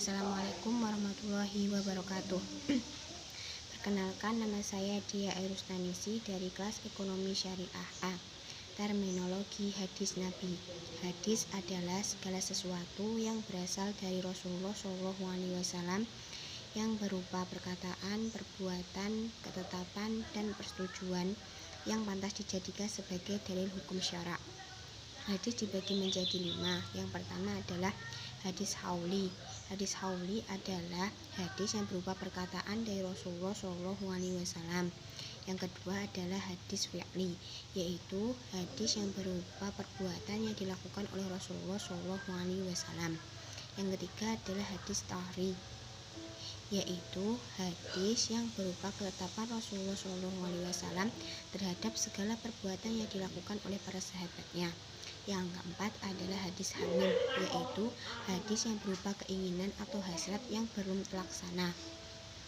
Assalamualaikum warahmatullahi wabarakatuh. Perkenalkan, nama saya Dia Airustanisi dari kelas Ekonomi Syariah A. Terminologi hadis Nabi. Hadis adalah segala sesuatu yang berasal dari Rasulullah SAW yang berupa perkataan, perbuatan, ketetapan, dan persetujuan yang pantas dijadikan sebagai dalil hukum syara'. Hadis dibagi menjadi 5. Yang pertama adalah hadis hauli. Hadis hauli adalah hadis yang berupa perkataan dari Rasulullah SAW. Yang kedua adalah hadis fi'li, yaitu hadis yang berupa perbuatan yang dilakukan oleh Rasulullah SAW. Yang ketiga adalah hadis tahri, yaitu hadis yang berupa ketetapan Rasulullah SAW terhadap segala perbuatan yang dilakukan oleh para sahabatnya. Yang keempat adalah hadis hamim, yaitu hadis yang berupa keinginan atau hasrat yang belum terlaksana.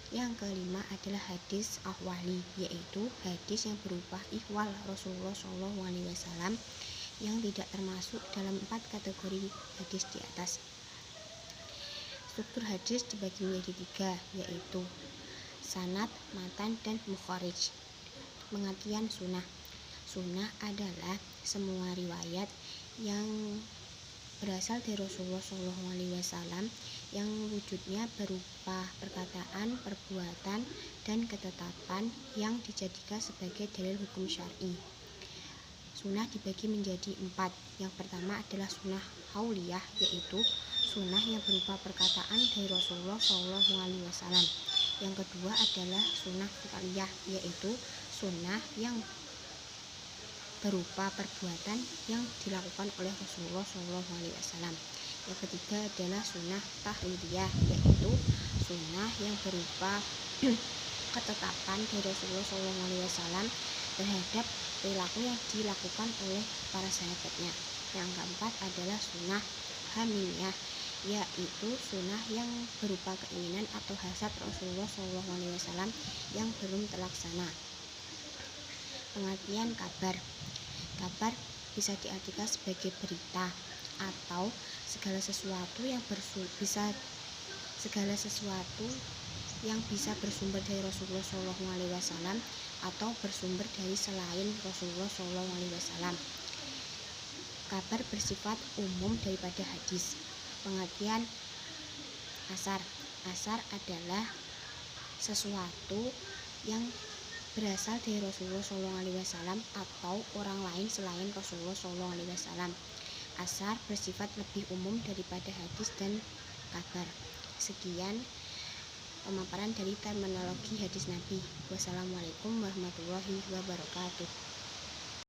Yang kelima adalah hadis ahwali, yaitu hadis yang berupa ihwal Rasulullah SAW yang tidak termasuk dalam 4 kategori hadis di atas. Struktur hadis dibagi menjadi 3, yaitu sanad, matan, dan mukharij. Pengertian sunnah. Sunnah adalah semua riwayat yang berasal dari Rasulullah SAW yang wujudnya berupa perkataan, perbuatan, dan ketetapan yang dijadikan sebagai dalil hukum syar'i. Sunnah dibagi menjadi 4. Yang pertama adalah sunnah hauliyah, yaitu sunnah yang berupa perkataan dari Rasulullah SAW. Yang kedua adalah sunnah fi'liyah, yaitu sunnah yang berupa perbuatan yang dilakukan oleh Rasulullah SAW. Yang ketiga adalah sunnah tahliliyah, yaitu sunnah yang berupa ketetapan dari Rasulullah SAW terhadap perilaku yang dilakukan oleh para sahabatnya. Yang keempat adalah sunnah hamimiyah, yaitu sunnah yang berupa keinginan atau hasad Rasulullah SAW yang belum terlaksana. Pengertian kabar. Kabar bisa diartikan sebagai berita atau segala sesuatu yang bisa bersumber dari Rasulullah SAW atau bersumber dari selain Rasulullah SAW. Kabar bersifat umum daripada hadis. Pengertian asar. Asar adalah sesuatu yang berasal dari Rasulullah SAW atau orang lain selain Rasulullah SAW. Asar bersifat lebih umum daripada hadis dan kabar. Sekian pemaparan dari terminologi hadis Nabi. Wassalamualaikum warahmatullahi wabarakatuh.